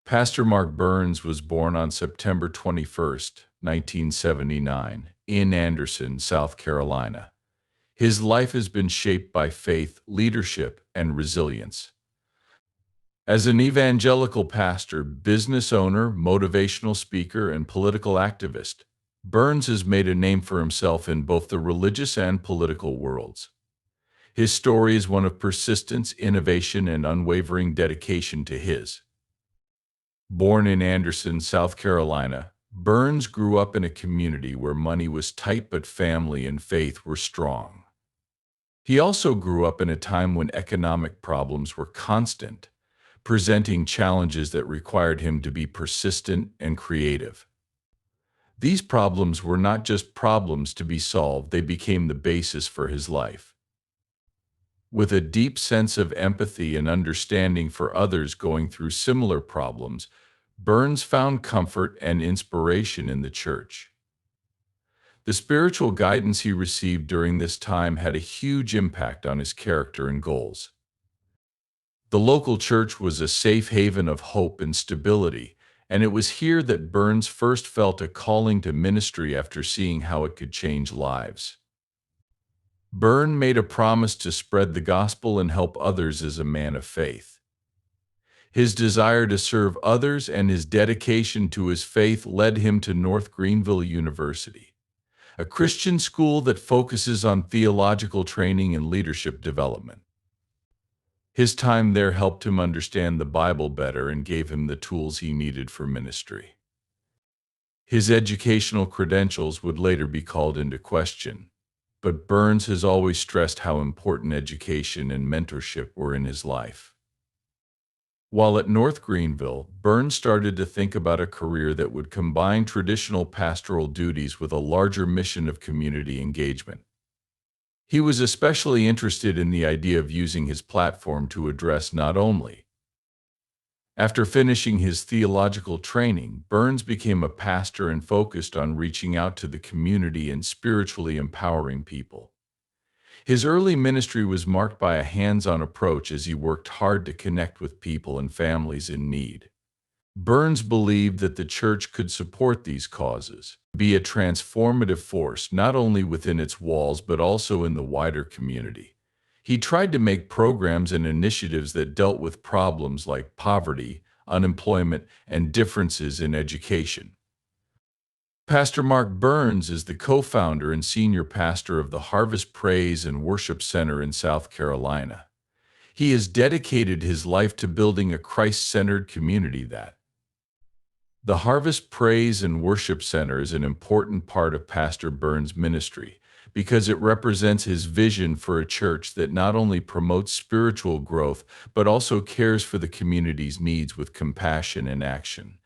Pastor Mark Burns was born on September 21st, 1979, in Anderson, South Carolina. His life has been shaped by faith, leadership, and resilience. As an evangelical pastor, business owner, motivational speaker, and political activist, Burns has made a name for himself in both the religious and political worlds. His story is one of persistence, innovation, and unwavering dedication to his. Born in Anderson, South Carolina, Burns grew up in a community where money was tight but family and faith were strong. He also grew up in a time when economic problems were constant, presenting challenges that required him to be persistent and creative. These problems were not just problems to be solved, they became the basis for his life. With a deep sense of empathy and understanding for others going through similar problems, Burns found comfort and inspiration in the church. The spiritual guidance he received during this time had a huge impact on his character and goals. The local church was a safe haven of hope and stability, and it was here that Burns first felt a calling to ministry after seeing how it could change lives. Burns made a promise to spread the gospel and help others as a man of faith. His desire to serve others and his dedication to his faith led him to North Greenville University, a Christian school that focuses on theological training and leadership development. His time there helped him understand the Bible better and gave him the tools he needed for ministry. His educational credentials would later be called into question, but Burns has always stressed how important education and mentorship were in his life. While at North Greenville, Burns started to think about a career that would combine traditional pastoral duties with a larger mission of community engagement. He was especially interested in the idea of using his platform to address not only. After finishing his theological training, Burns became a pastor and focused on reaching out to the community and spiritually empowering people. His early ministry was marked by a hands-on approach as he worked hard to connect with people and families in need. Burns believed that the church could support these causes, be a transformative force not only within its walls but also in the wider community. He tried to make programs and initiatives that dealt with problems like poverty, unemployment, and differences in education. Pastor Mark Burns is the co-founder and senior pastor of the Harvest Praise and Worship Center in South Carolina. He has dedicated his life to building a Christ-centered community that. The Harvest Praise and Worship Center is an important part of Pastor Burns' ministry because it represents his vision for a church that not only promotes spiritual growth but also cares for the community's needs with compassion and action.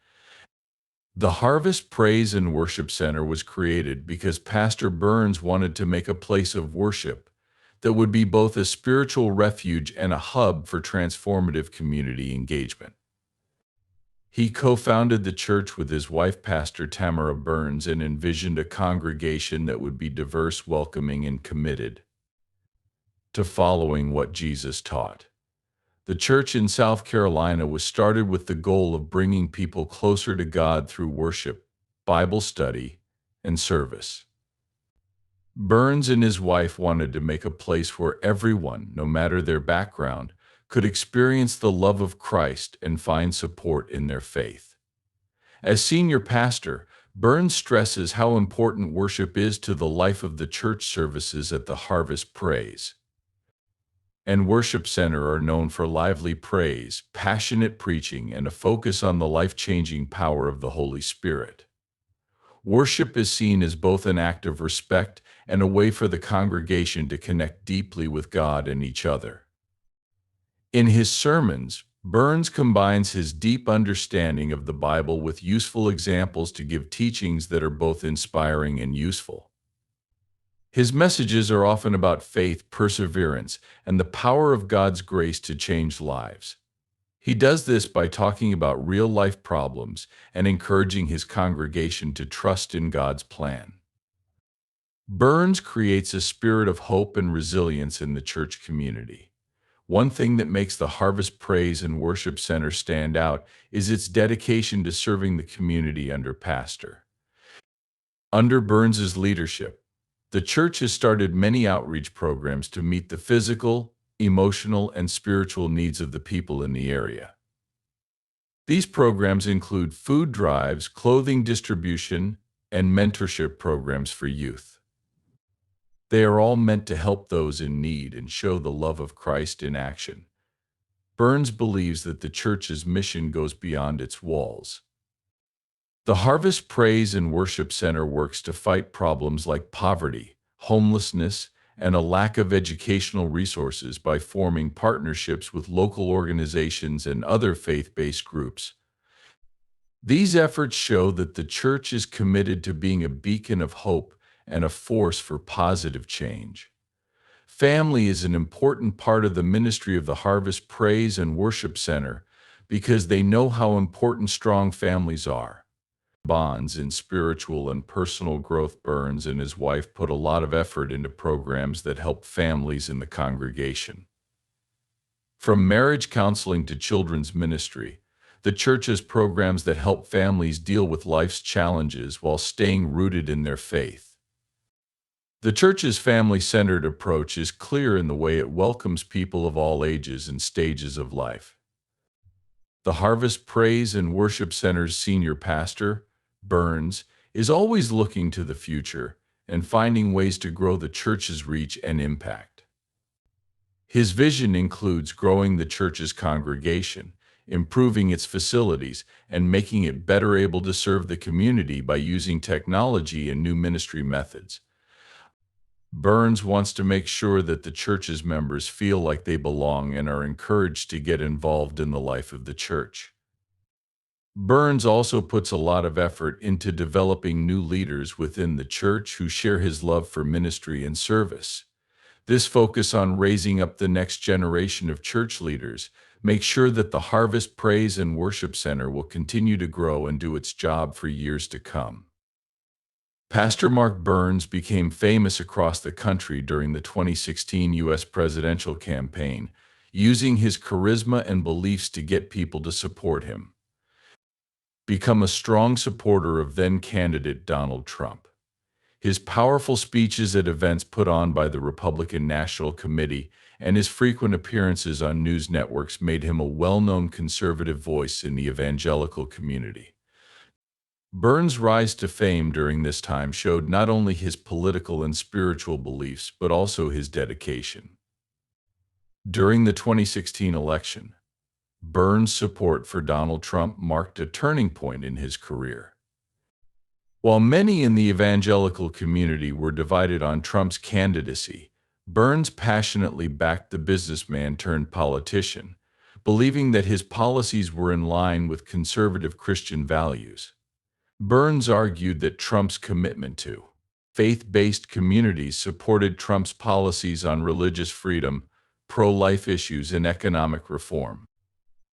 The Harvest Praise and Worship Center was created because Pastor Burns wanted to make a place of worship that would be both a spiritual refuge and a hub for transformative community engagement. He co-founded the church with his wife, Pastor Tamara Burns, and envisioned a congregation that would be diverse, welcoming, and committed to following what Jesus taught. The church in South Carolina was started with the goal of bringing people closer to God through worship, Bible study, and service. Burns and his wife wanted to make a place where everyone, no matter their background, could experience the love of Christ and find support in their faith. As senior pastor, Burns stresses how important worship is to the life of the church. Services at the Harvest Praise and Worship Center are known for lively praise, passionate preaching, and a focus on the life-changing power of the Holy Spirit. Worship is seen as both an act of respect and a way for the congregation to connect deeply with God and each other. In his sermons, Burns combines his deep understanding of the Bible with useful examples to give teachings that are both inspiring and useful. His messages are often about faith, perseverance, and the power of God's grace to change lives. He does this by talking about real-life problems and encouraging his congregation to trust in God's plan. Burns creates a spirit of hope and resilience in the church community. One thing that makes the Harvest Praise and Worship Center stand out is its dedication to serving the community under Pastor. Under Burns's leadership, the church has started many outreach programs to meet the physical, emotional, and spiritual needs of the people in the area. These programs include food drives, clothing distribution, and mentorship programs for youth. They are all meant to help those in need and show the love of Christ in action. Burns believes that the church's mission goes beyond its walls. The Harvest Praise and Worship Center works to fight problems like poverty, homelessness, and a lack of educational resources by forming partnerships with local organizations and other faith-based groups. These efforts show that the church is committed to being a beacon of hope and a force for positive change. Family is an important part of the ministry of the Harvest Praise and Worship Center because they know how important strong families are. Bonds in spiritual and personal growth. Burns and his wife put a lot of effort into programs that help families in the congregation. From marriage counseling to children's ministry, the church has programs that help families deal with life's challenges while staying rooted in their faith. The church's family-centered approach is clear in the way it welcomes people of all ages and stages of life. The Harvest Praise and Worship Center's senior pastor, Burns, is always looking to the future and finding ways to grow the church's reach and impact. His vision includes growing the church's congregation, improving its facilities, and making it better able to serve the community by using technology and new ministry methods. Burns wants to make sure that the church's members feel like they belong and are encouraged to get involved in the life of the church. Burns also puts a lot of effort into developing new leaders within the church who share his love for ministry and service. This focus on raising up the next generation of church leaders makes sure that the Harvest Praise and Worship Center will continue to grow and do its job for years to come. Pastor Mark Burns became famous across the country during the 2016 U.S. presidential campaign, using his charisma and beliefs to get people to support him. Become a strong supporter of then-candidate Donald Trump. His powerful speeches at events put on by the Republican National Committee and his frequent appearances on news networks made him a well-known conservative voice in the evangelical community. Burns' rise to fame during this time showed not only his political and spiritual beliefs, but also his dedication. During the 2016 election, Burns' support for Donald Trump marked a turning point in his career. While many in the evangelical community were divided on Trump's candidacy, Burns passionately backed the businessman-turned-politician, believing that his policies were in line with conservative Christian values. Burns argued that Trump's commitment to faith-based communities supported Trump's policies on religious freedom, pro-life issues, and economic reform.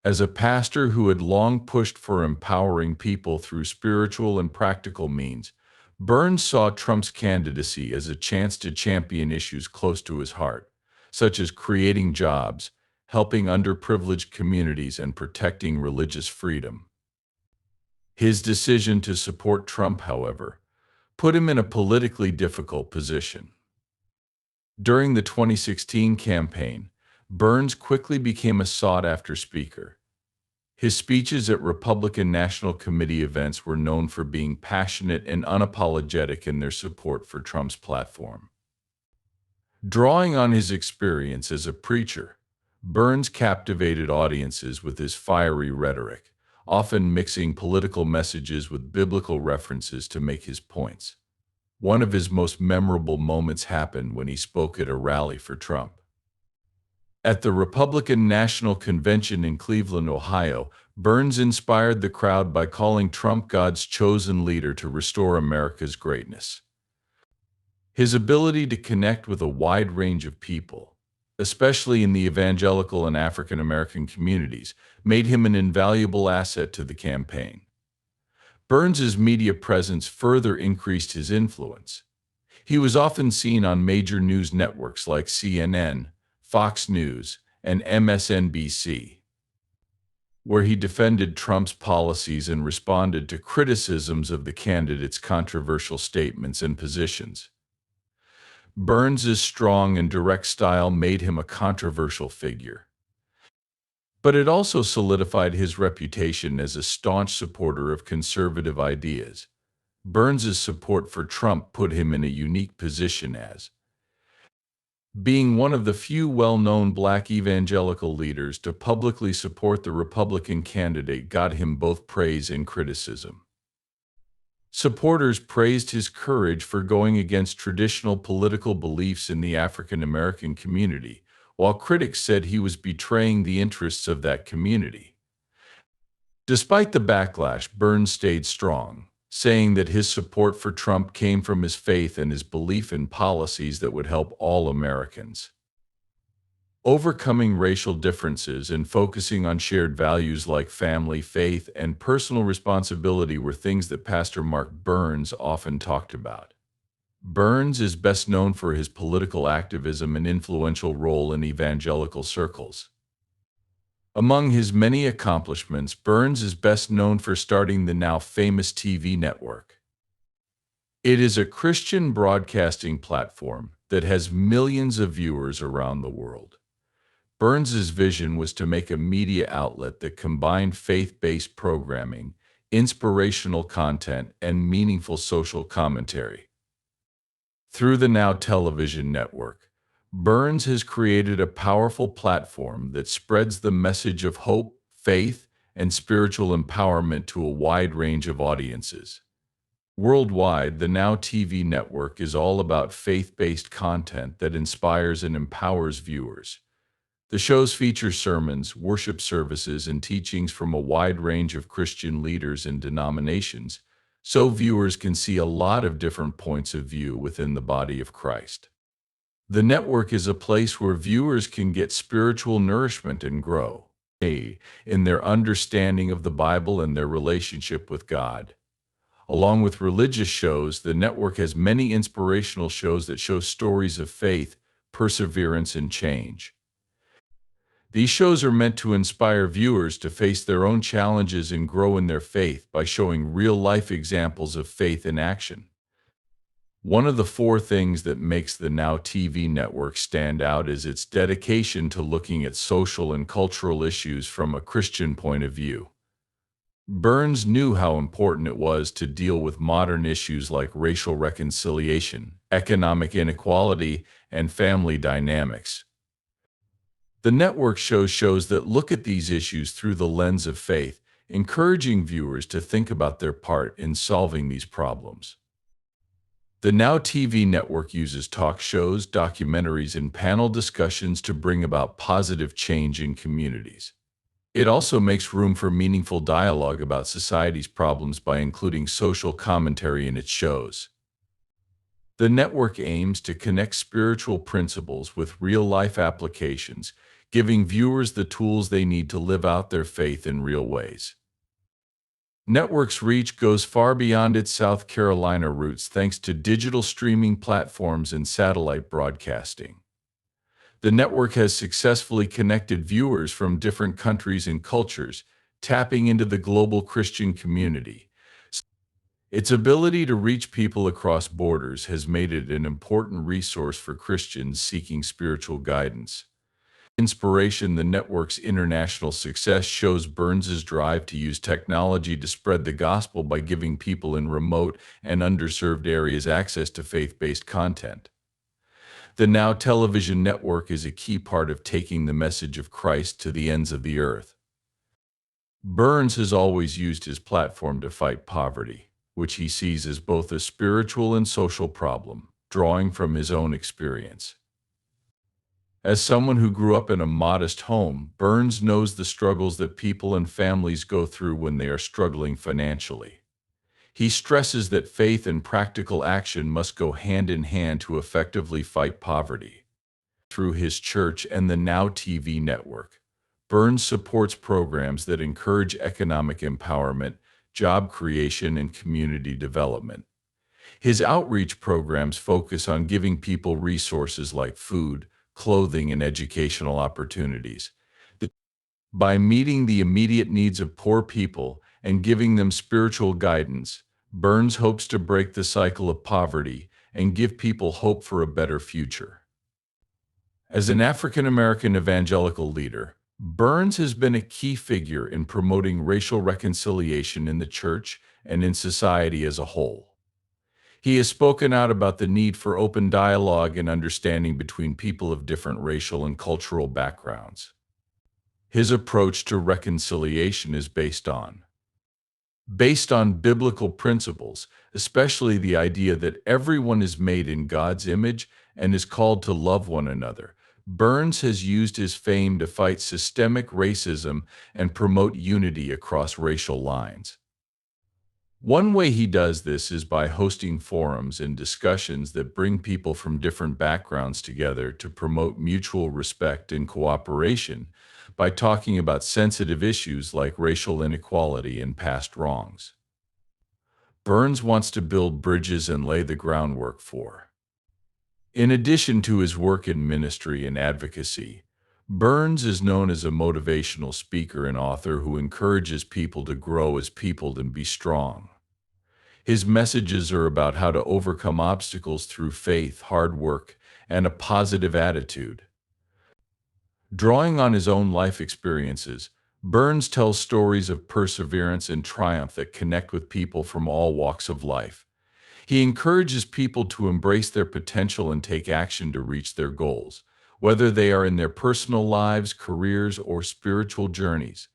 As a pastor who had long pushed for empowering people through spiritual and practical means, Burns saw Trump's candidacy as a chance to champion issues close to his heart, such as creating jobs, helping underprivileged communities, and protecting religious freedom. His decision to support Trump, however, put him in a politically difficult position. During the 2016 campaign, Burns quickly became a sought-after speaker. His speeches at Republican National Committee events were known for being passionate and unapologetic in their support for Trump's platform. Drawing on his experience as a preacher, Burns captivated audiences with his fiery rhetoric, often mixing political messages with biblical references to make his points. One of his most memorable moments happened when he spoke at a rally for Trump. At the Republican National Convention in Cleveland, Ohio, Burns inspired the crowd by calling Trump God's chosen leader to restore America's greatness. His ability to connect with a wide range of people, especially in the evangelical and African American communities, made him an invaluable asset to the campaign. Burns's media presence further increased his influence. He was often seen on major news networks like CNN, Fox News, and MSNBC, where he defended Trump's policies and responded to criticisms of the candidate's controversial statements and positions. Burns's strong and direct style made him a controversial figure, but it also solidified his reputation as a staunch supporter of conservative ideas. Burns's support for Trump put him in a unique position as being one of the few well-known black evangelical leaders to publicly support the Republican candidate got him both praise and criticism. Supporters praised his courage for going against traditional political beliefs in the African American community, while critics said he was betraying the interests of that community. Despite the backlash, Burns stayed strong, saying that his support for Trump came from his faith and his belief in policies that would help all Americans. Overcoming racial differences and focusing on shared values like family, faith, and personal responsibility were things that Pastor Mark Burns often talked about. Burns is best known for his political activism and influential role in evangelical circles. Among his many accomplishments, Burns is best known for starting the now famous TV network. It is a Christian broadcasting platform that has millions of viewers around the world. Burns's vision was to make a media outlet that combined faith-based programming, inspirational content, and meaningful social commentary. Through the Now television network, Burns has created a powerful platform that spreads the message of hope, faith, and spiritual empowerment to a wide range of audiences. Worldwide, the Now TV network is all about faith-based content that inspires and empowers viewers. The shows feature sermons, worship services, and teachings from a wide range of Christian leaders and denominations, so viewers can see a lot of different points of view within the body of Christ. The network is a place where viewers can get spiritual nourishment and grow in their understanding of the Bible and their relationship with God. Along with religious shows, the network has many inspirational shows that show stories of faith, perseverance, and change. These shows are meant to inspire viewers to face their own challenges and grow in their faith by showing real-life examples of faith in action. One of the four things that makes the Now TV network stand out is its dedication to looking at social and cultural issues from a Christian point of view. Burns knew how important it was to deal with modern issues like racial reconciliation, economic inequality, and family dynamics. The network shows that look at these issues through the lens of faith, encouraging viewers to think about their part in solving these problems. The Now TV network uses talk shows, documentaries, and panel discussions to bring about positive change in communities. It also makes room for meaningful dialogue about society's problems by including social commentary in its shows. The network aims to connect spiritual principles with real-life applications, giving viewers the tools they need to live out their faith in real ways. Network's reach goes far beyond its South Carolina roots thanks to digital streaming platforms and satellite broadcasting. The network has successfully connected viewers from different countries and cultures, tapping into the global Christian community. Its ability to reach people across borders has made it an important resource for Christians seeking spiritual guidance. Inspiration, the network's international success shows Burns's drive to use technology to spread the gospel by giving people in remote and underserved areas access to faith-based content. The Now television network is a key part of taking the message of Christ to the ends of the earth. Burns has always used his platform to fight poverty, which he sees as both a spiritual and social problem, drawing from his own experience. As someone who grew up in a modest home, Burns knows the struggles that people and families go through when they are struggling financially. He stresses that faith and practical action must go hand in hand to effectively fight poverty. Through his church and the Now TV network, Burns supports programs that encourage economic empowerment, job creation, and community development. His outreach programs focus on giving people resources like food, clothing, and educational opportunities. By meeting the immediate needs of poor people and giving them spiritual guidance, Burns hopes to break the cycle of poverty and give people hope for a better future. As an African American evangelical leader, Burns has been a key figure in promoting racial reconciliation in the church and in society as a whole. He has spoken out about the need for open dialogue and understanding between people of different racial and cultural backgrounds. His approach to reconciliation is based on biblical principles, especially the idea that everyone is made in God's image and is called to love one another. Burns has used his fame to fight systemic racism and promote unity across racial lines. One way he does this is by hosting forums and discussions that bring people from different backgrounds together to promote mutual respect and cooperation by talking about sensitive issues like racial inequality and past wrongs. Burns wants to build bridges and lay the groundwork for. In addition to his work in ministry and advocacy, Burns is known as a motivational speaker and author who encourages people to grow as people and be strong. His messages are about how to overcome obstacles through faith, hard work, and a positive attitude. Drawing on his own life experiences, Burns tells stories of perseverance and triumph that connect with people from all walks of life. He encourages people to embrace their potential and take action to reach their goals, whether they are in their personal lives, careers, or spiritual journeys.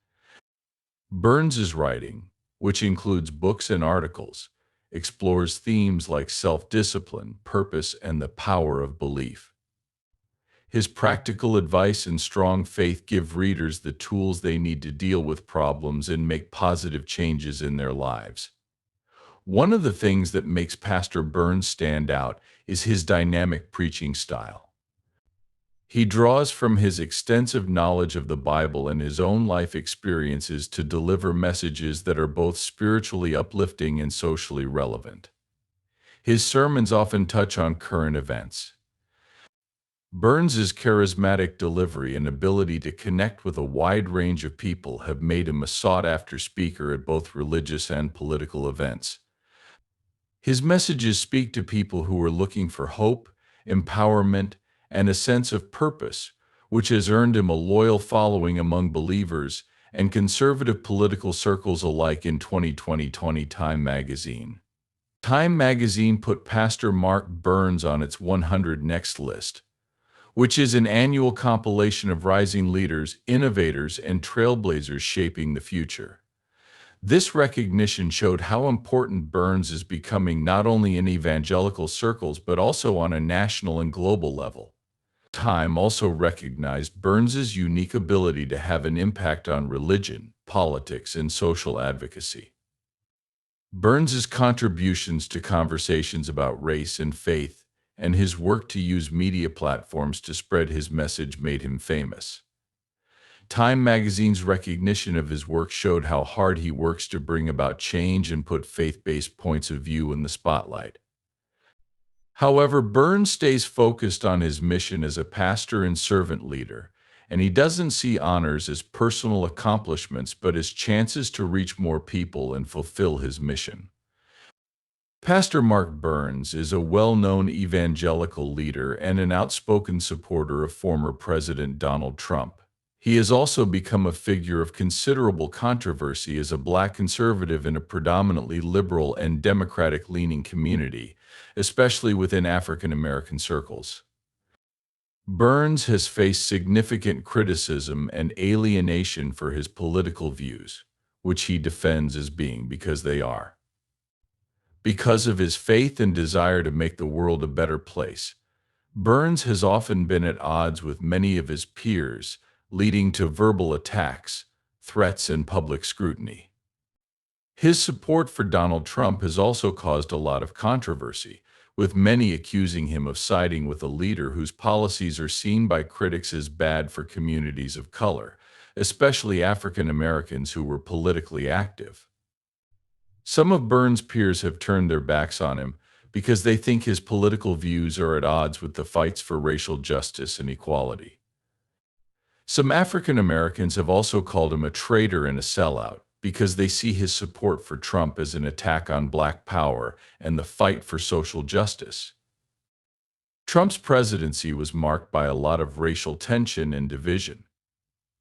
Burns's writing, which includes books and articles, explores themes like self-discipline, purpose, and the power of belief. His practical advice and strong faith give readers the tools they need to deal with problems and make positive changes in their lives. One of the things that makes Pastor Burns stand out is his dynamic preaching style. He draws from his extensive knowledge of the Bible and his own life experiences to deliver messages that are both spiritually uplifting and socially relevant. His sermons often touch on current events. Burns's charismatic delivery and ability to connect with a wide range of people have made him a sought-after speaker at both religious and political events. His messages speak to people who are looking for hope, empowerment, and a sense of purpose, which has earned him a loyal following among believers and conservative political circles alike in 2020 Time magazine. Time magazine put Pastor Mark Burns on its 100 Next list, which is an annual compilation of rising leaders, innovators, and trailblazers shaping the future. This recognition showed how important Burns is becoming not only in evangelical circles but also on a national and global level. Time also recognized Burns's unique ability to have an impact on religion, politics, and social advocacy. Burns's contributions to conversations about race and faith and his work to use media platforms to spread his message made him famous. Time magazine's recognition of his work showed how hard he works to bring about change and put faith-based points of view in the spotlight. However, Burns stays focused on his mission as a pastor and servant leader, and he doesn't see honors as personal accomplishments but as chances to reach more people and fulfill his mission. Pastor Mark Burns is a well-known evangelical leader and an outspoken supporter of former President Donald Trump. He has also become a figure of considerable controversy as a Black conservative in a predominantly liberal and Democratic-leaning community, especially within African American circles. Burns has faced significant criticism and alienation for his political views, which he defends as being because they are. Because of his faith and desire to make the world a better place, Burns has often been at odds with many of his peers, leading to verbal attacks, threats, and public scrutiny. His support for Donald Trump has also caused a lot of controversy, with many accusing him of siding with a leader whose policies are seen by critics as bad for communities of color, especially African Americans who were politically active. Some of Burns' peers have turned their backs on him, because they think his political views are at odds with the fights for racial justice and equality. Some African Americans have also called him a traitor and a sellout because they see his support for Trump as an attack on black power and the fight for social justice. Trump's presidency was marked by a lot of racial tension and division.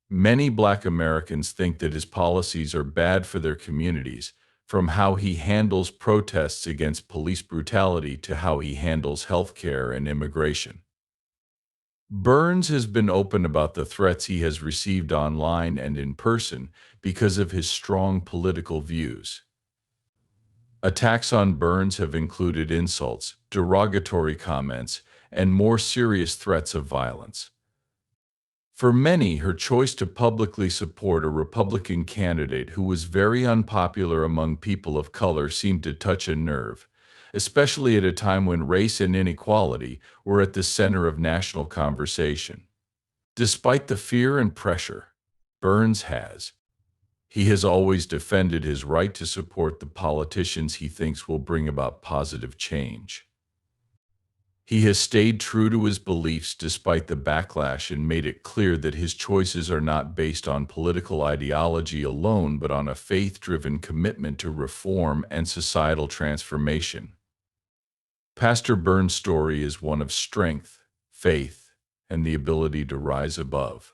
Many black Americans think that his policies are bad for their communities, from how he handles protests against police brutality to how he handles healthcare and immigration. Burns has been open about the threats he has received online and in person because of his strong political views. Attacks on Burns have included insults, derogatory comments, and more serious threats of violence. For many, her choice to publicly support a Republican candidate who was very unpopular among people of color seemed to touch a nerve, especially at a time when race and inequality were at the center of national conversation. Despite the fear and pressure Burns has, he has always defended his right to support the politicians he thinks will bring about positive change. He has stayed true to his beliefs despite the backlash and made it clear that his choices are not based on political ideology alone but on a faith-driven commitment to reform and societal transformation. Pastor Burns' story is one of strength, faith, and the ability to rise above.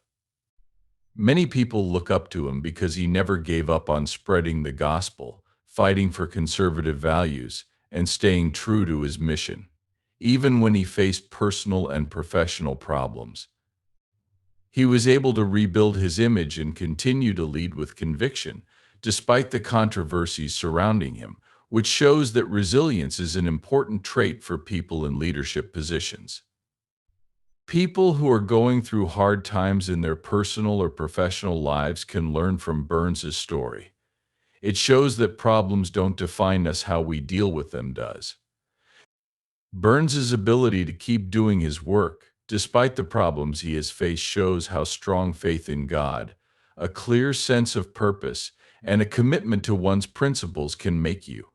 Many people look up to him because he never gave up on spreading the gospel, fighting for conservative values, and staying true to his mission, even when he faced personal and professional problems. He was able to rebuild his image and continue to lead with conviction, despite the controversies surrounding him, which shows that resilience is an important trait for people in leadership positions. People who are going through hard times in their personal or professional lives can learn from Burns's story. It shows that problems don't define us, how we deal with them does. Burns's ability to keep doing his work, despite the problems he has faced, shows how strong faith in God, a clear sense of purpose, and a commitment to one's principles can make you.